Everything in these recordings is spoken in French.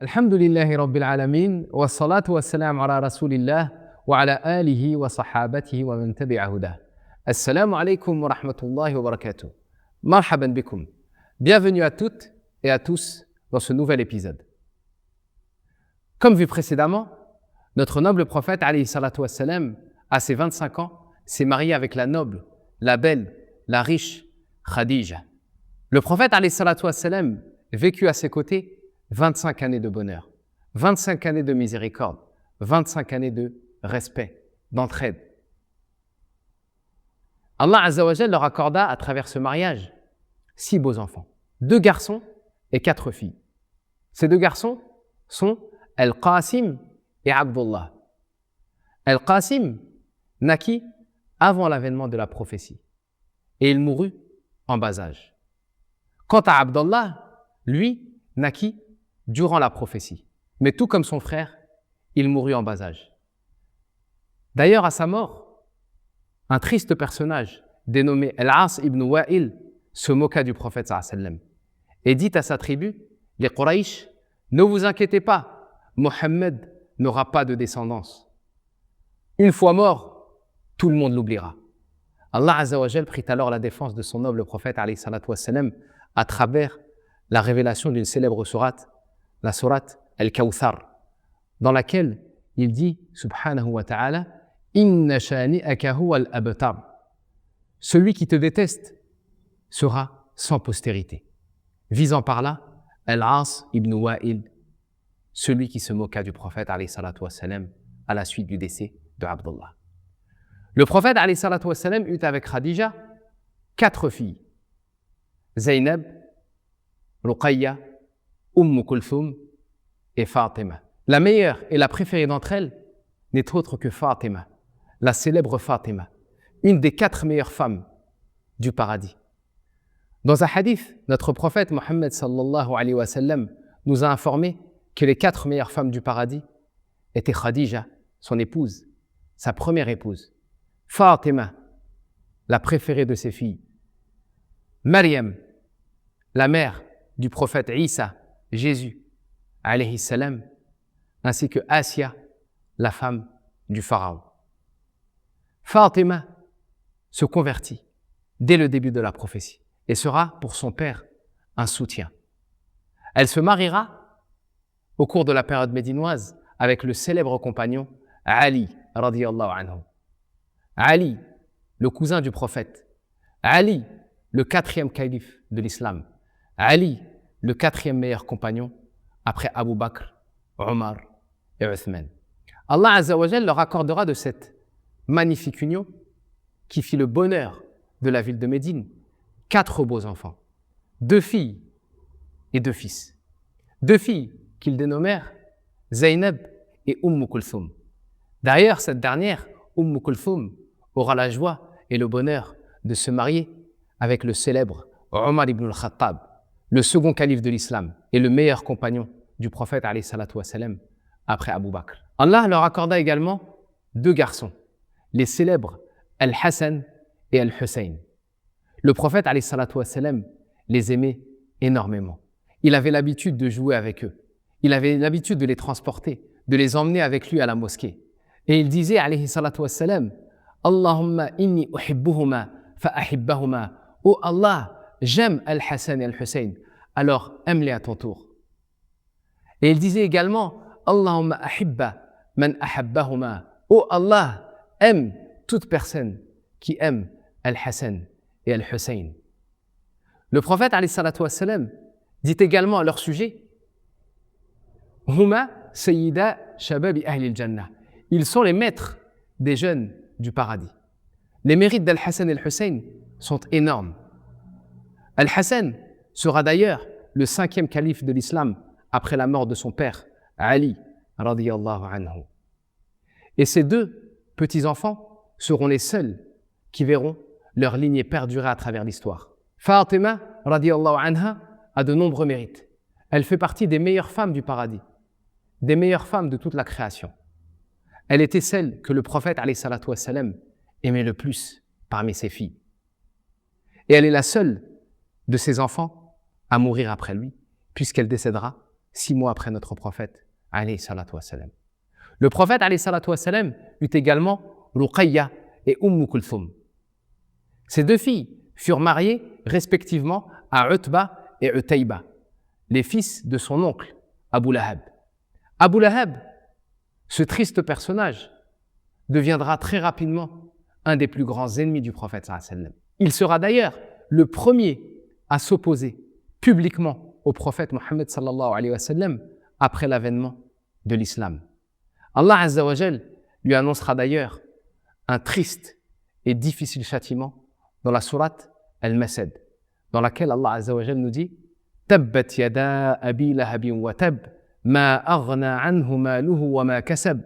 الحمد لله رب العالمين والصلاة والسلام على رسول الله وعلى آله وصحابته ومن تبع هداه. Assalamu alaikum wa rahmatullahi wa barakatuh. Marhaban bikum. Bienvenue à toutes et à tous dans ce nouvel épisode. Comme vu précédemment, notre noble prophète alayhi salatu wassalam, à ses 25 ans, s'est marié avec la noble, la belle, la riche Khadija. Le prophète alayhi salatu wassalam vécut à ses côtés 25 années de bonheur, 25 années de miséricorde, 25 années de respect, d'entraide. Allah Azza wa Jal leur accorda à travers ce mariage 6 beaux enfants, 2 garçons et 4 filles. Ces 2 garçons sont Al-Qasim et Abdullah. Al-Qasim naquit avant l'avènement de la prophétie et il mourut en bas âge. Quant à Abdullah, lui, naquit durant la prophétie. Mais tout comme son frère, il mourut en bas âge. D'ailleurs, à sa mort, un triste personnage dénommé Al-As ibn Wa'il se moqua du prophète sallallahu alayhi wa sallam et dit à sa tribu, les Quraysh, ne vous inquiétez pas, Mohammed n'aura pas de descendance. Une fois mort, tout le monde l'oubliera. Allah Azza wa Jal prit alors la défense de son noble prophète alayhi salatu wa sallam à travers la révélation d'une célèbre sourate, la sourate Al-Kawthar, dans laquelle il dit, subhanahu wa ta'ala, Inna shani'aka huwa al-abtar. Celui qui te déteste sera sans postérité. Visant par là Al-As ibn Wa'il, celui qui se moqua du prophète alayhi salatu wa sallam à la suite du décès de Abdullah. Le prophète alayhi salatu wa sallam eut avec Khadija 4 filles, Zaynab, Ruqayya, Kulthum et Fatima. La meilleure et la préférée d'entre elles n'est autre que Fatima, la célèbre Fatima, une des 4 meilleures femmes du paradis. Dans un hadith, notre prophète Mohammed sallallahu alayhi wa sallam nous a informé que les 4 meilleures femmes du paradis étaient Khadija, son épouse, sa première épouse, Fatima, la préférée de ses filles, Maryam, la mère du prophète Isa, Jésus, alayhi salam, ainsi que Assia, la femme du pharaon. Fatima se convertit dès le début de la prophétie et sera pour son père un soutien. Elle se mariera au cours de la période médinoise avec le célèbre compagnon Ali, radiyallahu anhu. Ali, le cousin du prophète. Ali, le 4e calife de l'islam. Ali, le 4e meilleur compagnon après Abu Bakr, Omar et Uthman. Allah Azza wa Jal leur accordera de cette magnifique union qui fit le bonheur de la ville de Médine 4 beaux enfants, 2 filles et 2 fils. 2 filles qu'ils dénommèrent Zaynab et Kulthum. D'ailleurs, cette dernière, Kulthum, aura la joie et le bonheur de se marier avec le célèbre Omar ibn al-Khattab, le second calife de l'islam et le meilleur compagnon du prophète alayhi salatu wa sallam après Abu Bakr. Allah leur accorda également 2 garçons, les célèbres Al-Hassan et Al-Hussein. Le prophète alayhi salatu wa sallam les aimait énormément. Il avait l'habitude de jouer avec eux. Il avait l'habitude de les transporter, de les emmener avec lui à la mosquée. Et il disait alayhi salatu wa sallam, Allahumma inni uhibbuhuma fa ahibbahuma. Oh Allah, j'aime Al-Hassan et Al-Hussein, alors aime-les à ton tour. Et il disait également, Allahumma ahibba man ahabbahuma. Oh Allah, aime toute personne qui aime Al-Hassan et Al-Hussein. Le prophète alayhi salatu wa sallam dit également à leur sujet, Huma sayyida shababi ahli al-jannah. Ils sont les maîtres des jeunes du paradis. Les mérites d'Al-Hassan et Al-Hussein sont énormes. Al-Hassan sera d'ailleurs le 5e calife de l'islam après la mort de son père, Ali, radiyallahu anhu. Et ces 2 petits-enfants seront les seuls qui verront leur lignée perdurer à travers l'histoire. Fatima, radiyallahu anha, a de nombreux mérites. Elle fait partie des meilleures femmes du paradis, des meilleures femmes de toute la création. Elle était celle que le prophète, alayhi salatu wa sallam, aimait le plus parmi ses filles. Et elle est la seule de ses enfants à mourir après lui, puisqu'elle décédera 6 mois après notre prophète, alayhi salatu wassalam. Le prophète, alayhi salatu wassalam, eut également Ruqayya et Kulthum. Ces 2 filles furent mariées respectivement à Utba et Utayba, les fils de son oncle, Abu Lahab. Abu Lahab, ce triste personnage, deviendra très rapidement un des plus grands ennemis du prophète sallallahu alayhi wa sallam. Il sera d'ailleurs le premier à s'opposer publiquement au prophète Mohammed sallallahu alayhi wa sallam après l'avènement de l'islam. Allah azza wa jal lui annoncera d'ailleurs un triste et difficile châtiment dans la sourate Al-Masad, dans laquelle Allah azza wa jal nous dit Tabbat yada abi lahabin wa tab ma aghna anhu maluhu wa ma kasab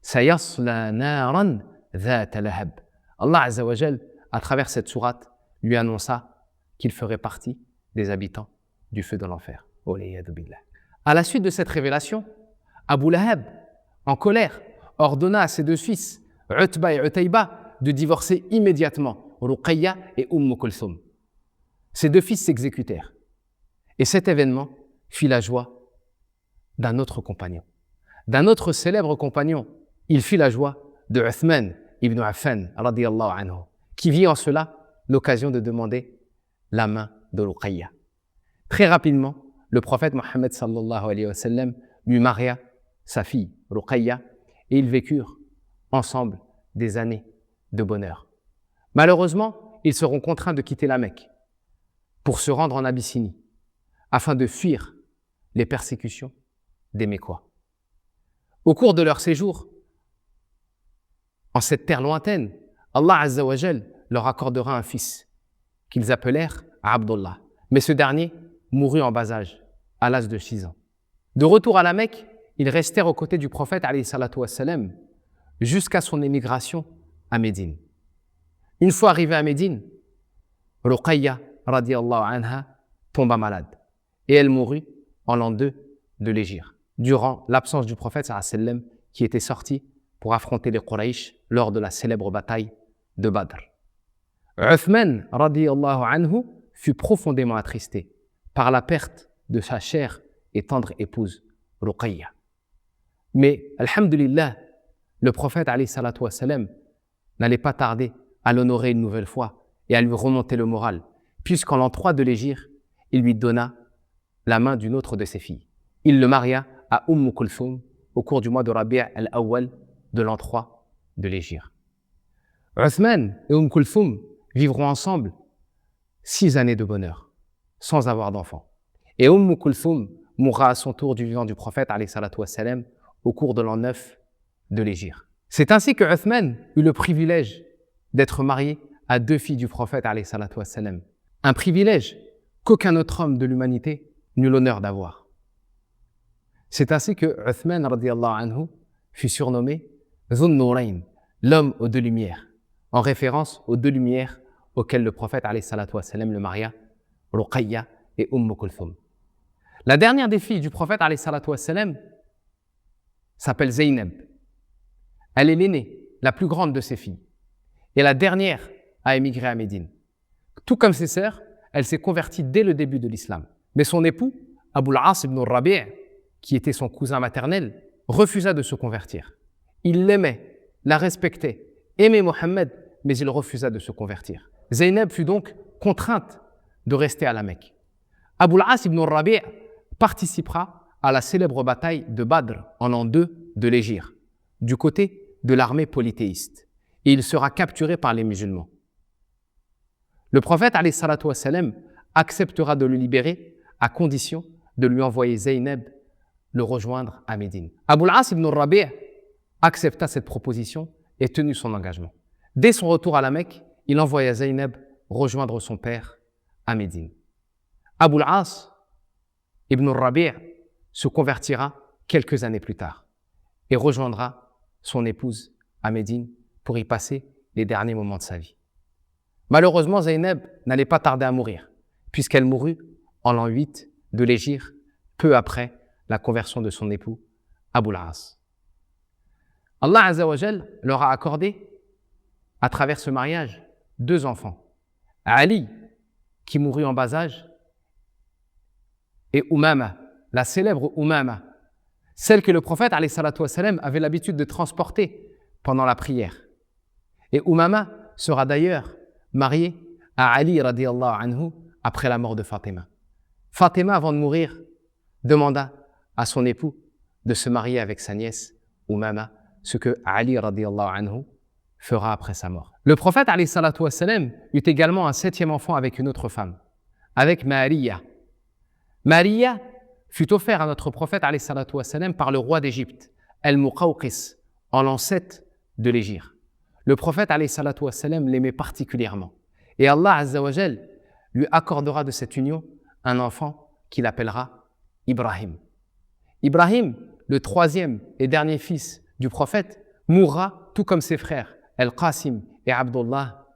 sayasla naran dhat lahab. Allah azza wa jal, à travers cette sourate, lui annonça qu'il ferait partie des habitants du feu de l'enfer. À la suite de cette révélation, Abu Lahab, en colère, ordonna à ses 2 fils, Utba et Utayba, de divorcer immédiatement Ruqayya et Kulthum. Ces 2 fils s'exécutèrent. Et cet événement fit la joie d'un autre compagnon. D'un autre célèbre compagnon, il fit la joie de Uthman ibn Affan, radiyallahu anhu, qui vit en cela l'occasion de demander la main de Ruqayya. Très rapidement, le prophète Mohammed sallallahu alayhi wa sallam lui maria sa fille Ruqayya et ils vécurent ensemble des années de bonheur. Malheureusement, ils seront contraints de quitter la Mecque pour se rendre en Abyssinie afin de fuir les persécutions des Mécois. Au cours de leur séjour en cette terre lointaine, Allah azza wa jal leur accordera un fils qu'ils appelèrent Abdullah. Mais ce dernier mourut en bas âge, à l'âge de 6 ans. De retour à la Mecque, ils restèrent aux côtés du prophète alayhi salatu wassalam jusqu'à son émigration à Médine. Une fois arrivé à Médine, Ruqayya radiyallahu anha tomba malade et elle mourut en l'an 2 de l'Hégire, durant l'absence du prophète sallallahu alayhi wa sallam qui était sorti pour affronter les Quraysh lors de la célèbre bataille de Badr. Uthman radiyallahu anhu fut profondément attristé par la perte de sa chère et tendre épouse Ruqayya. Mais, alhamdulillah, le prophète alayhi salatu wassalam n'allait pas tarder à l'honorer une nouvelle fois et à lui remonter le moral, puisqu'en l'an 3 de l'Hégire, il lui donna la main d'une autre de ses filles. Il le maria à Kulthum au cours du mois de Rabi' al-Awwal de l'an 3 de l'Hégire. Uthman et Kulthum vivront ensemble 6 années de bonheur, sans avoir d'enfants. Et Kulthum mourra à son tour du vivant du prophète alayhi salatu wassalam au cours de l'an 9 de l'Hégire. C'est ainsi que Uthman eut le privilège d'être marié à 2 filles du prophète alayhi salatu wassalam. Un privilège qu'aucun autre homme de l'humanité n'eut l'honneur d'avoir. C'est ainsi que Uthman radiyallahu anhu fut surnommé Dhun Nurayn, l'homme aux 2 lumières, en référence aux 2 lumières auxquelles le prophète alayhi salatu wassalam le maria, Ruqayya et Kulthum. La dernière des filles du prophète alayhi salatu wassalam s'appelle Zaynab. Elle est l'aînée, la plus grande de ses filles, et la dernière à émigrer à Médine. Tout comme ses sœurs, elle s'est convertie dès le début de l'islam. Mais son époux, Abu al-As ibn Rabi', qui était son cousin maternel, refusa de se convertir. Il l'aimait, la respectait, aimait Mohammed, mais il refusa de se convertir. Zaynab fut donc contrainte de rester à la Mecque. Abu al-As ibn Rabi' participera à la célèbre bataille de Badr en l'an 2 de l'Hégire, du côté de l'armée polythéiste, et il sera capturé par les musulmans. Le prophète alayhi salatu wassalam acceptera de le libérer à condition de lui envoyer Zaynab le rejoindre à Médine. Abu al-As ibn Rabi' accepta cette proposition et tenut son engagement. Dès son retour à la Mecque, il envoya Zaynab rejoindre son père à Médine. Abu al-As ibn Rabi' se convertira quelques années plus tard et rejoindra son épouse à Médine pour y passer les derniers moments de sa vie. Malheureusement, Zaynab n'allait pas tarder à mourir, puisqu'elle mourut en l'an 8 de l'Hégire, peu après la conversion de son époux, Abu al-As. Allah Azza wa Jal leur a accordé, à travers ce mariage, 2 enfants. Ali, qui mourut en bas âge, et Umama, la célèbre Umama, celle que le prophète alayhi salatu wassalam, avait l'habitude de transporter pendant la prière. Et Umama sera d'ailleurs mariée à Ali radiyallahu anhu après la mort de Fatima. Fatima, avant de mourir, demanda à son époux de se marier avec sa nièce Umama, ce que Ali radiyallahu anhu fera après sa mort. Le prophète alayhi salatu wassalam eut également un 7e enfant avec une autre femme, avec Mariya. Mariya fut offert à notre prophète alayhi salatu wassalam par le roi d'Égypte, Al-Muqawqis, en l'an 7 de l'Hégire. Le prophète alayhi salatu wassalam l'aimait particulièrement. Et Allah azza wa jal lui accordera de cette union un enfant qu'il appellera Ibrahim. Ibrahim, le 3e et dernier fils du prophète, mourra tout comme ses frères, Al-Qasim et Abdullah,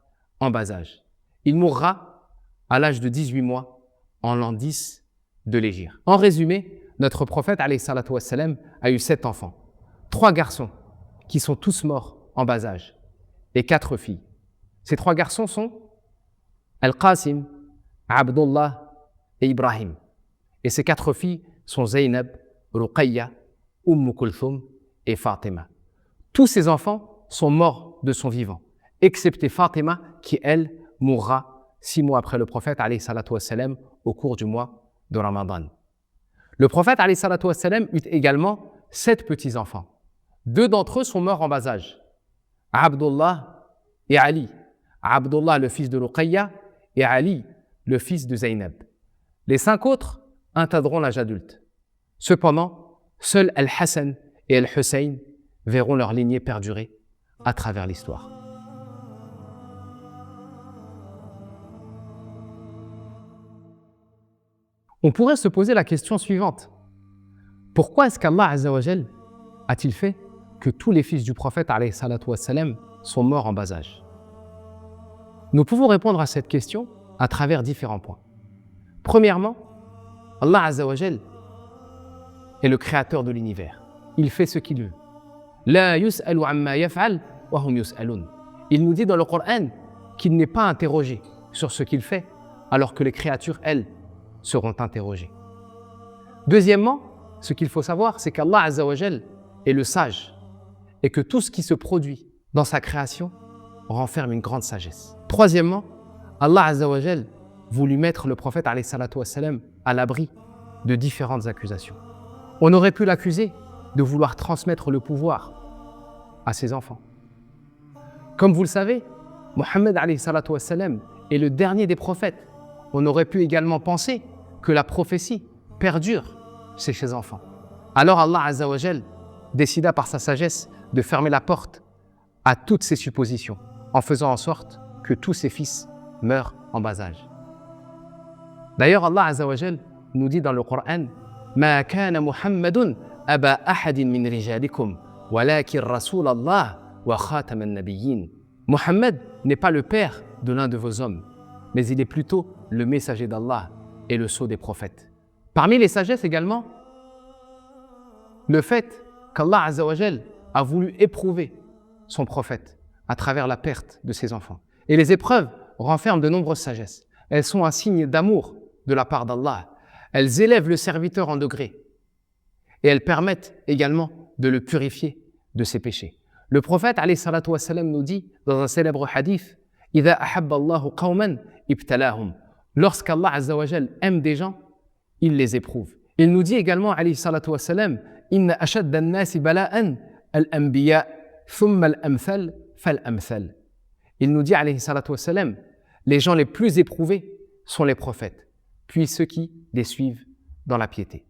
en bas âge. Il mourra à l'âge de 18 mois, en l'an 10 de l'Hégire. En résumé, notre prophète alayhi salatu wassalam a eu 7 enfants, 3 garçons qui sont tous morts en bas âge et 4 filles. Ces 3 garçons sont Al-Qasim, Abdullah et Ibrahim. Et ces 4 filles sont Zaynab, Ruqayya, Kulthum et Fatima. Tous ces enfants sont morts de son vivant, excepté Fatima qui, elle, mourra 6 mois après le prophète alayhi salatu wassalam au cours du mois de Ramadan. Le prophète alayhi salatu wassalam eut également 7 petits-enfants. 2 d'entre eux sont morts en bas âge, Abdullah et Ali. Abdullah, le fils de Ruqayya, et Ali, le fils de Zaynab. Les 5 autres atteindront l'âge adulte. Cependant, seuls Al-Hassan et Al-Hussein verront leur lignée perdurer à travers l'histoire. On pourrait se poser la question suivante. Pourquoi est-ce qu'Allah Azza wa Jal a-t-il fait que tous les fils du prophète alayhi salatu wassalam sont morts en bas âge? Nous pouvons répondre à cette question à travers différents points. Premièrement, Allah Azza wa Jal est le créateur de l'univers. Il fait ce qu'il veut. La yus'alu amma yaf'al wa hum yus'alun. Il nous dit dans le Coran qu'il n'est pas interrogé sur ce qu'il fait, alors que les créatures, elles, seront interrogées. Deuxièmement, ce qu'il faut savoir, c'est qu'Allah Azza wa Jal est le sage et que tout ce qui se produit dans sa création renferme une grande sagesse. Troisièmement, Allah Azza wa Jal voulut mettre le prophète alayhi salatu wassalam à l'abri de différentes accusations. On aurait pu l'accuser de vouloir transmettre le pouvoir à ses enfants. Comme vous le savez, Mohammed alayhi salatu wassalam est le dernier des prophètes. On aurait pu également penser que la prophétie perdure chez ses enfants. Alors Allah Azza wa Jal décida par sa sagesse de fermer la porte à toutes ces suppositions, en faisant en sorte que tous ses fils meurent en bas âge. D'ailleurs, Allah Azza wa Jal nous dit dans le Coran « Ma kana Muhammadun aba ahadin min rijalikum, walakin Rasulallah wa khataman nabiyyin » Mohammed n'est pas le père de l'un de vos hommes, mais il est plutôt le messager d'Allah et le sceau des prophètes. Parmi les sagesses également, le fait qu'Allah Azza wa Jal a voulu éprouver son prophète à travers la perte de ses enfants. Et les épreuves renferment de nombreuses sagesses. Elles sont un signe d'amour de la part d'Allah. Elles élèvent le serviteur en degrés. Et elles permettent également de le purifier de ses péchés. Le prophète alayhi salatu wassalam nous dit dans un célèbre hadith « Idha ahabba Allahu qawman ibtalahum » Lorsqu'Allah Azza wa Jal aime des gens, il les éprouve. Il nous dit également alayhi salatu wassalam « Inna ashadda an-nasi bala'an al-anbiya thumma al-amthal fal-amthal » Il nous dit alayhi salatu wassalam « Les gens les plus éprouvés sont les prophètes, puis ceux qui les suivent dans la piété. »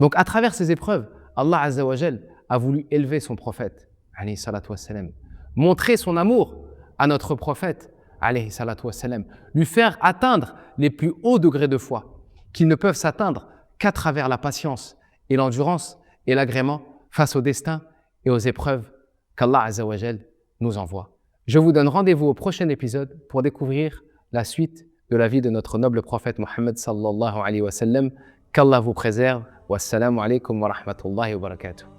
Donc à travers ces épreuves, Allah Azza wa Jal a voulu élever son prophète alayhi salatu wassalam, montrer son amour à notre prophète alayhi salatu wassalam, lui faire atteindre les plus hauts degrés de foi qui ne peuvent s'atteindre qu'à travers la patience et l'endurance et l'agrément face au destin et aux épreuves qu'Allah Azza wa Jal nous envoie. Je vous donne rendez-vous au prochain épisode pour découvrir la suite de la vie de notre noble prophète Mohammed sallallahu alayhi wa sallam. Qu'Allah vous préserve. Wassalamu alaikum wa rahmatullahi wa barakatuh.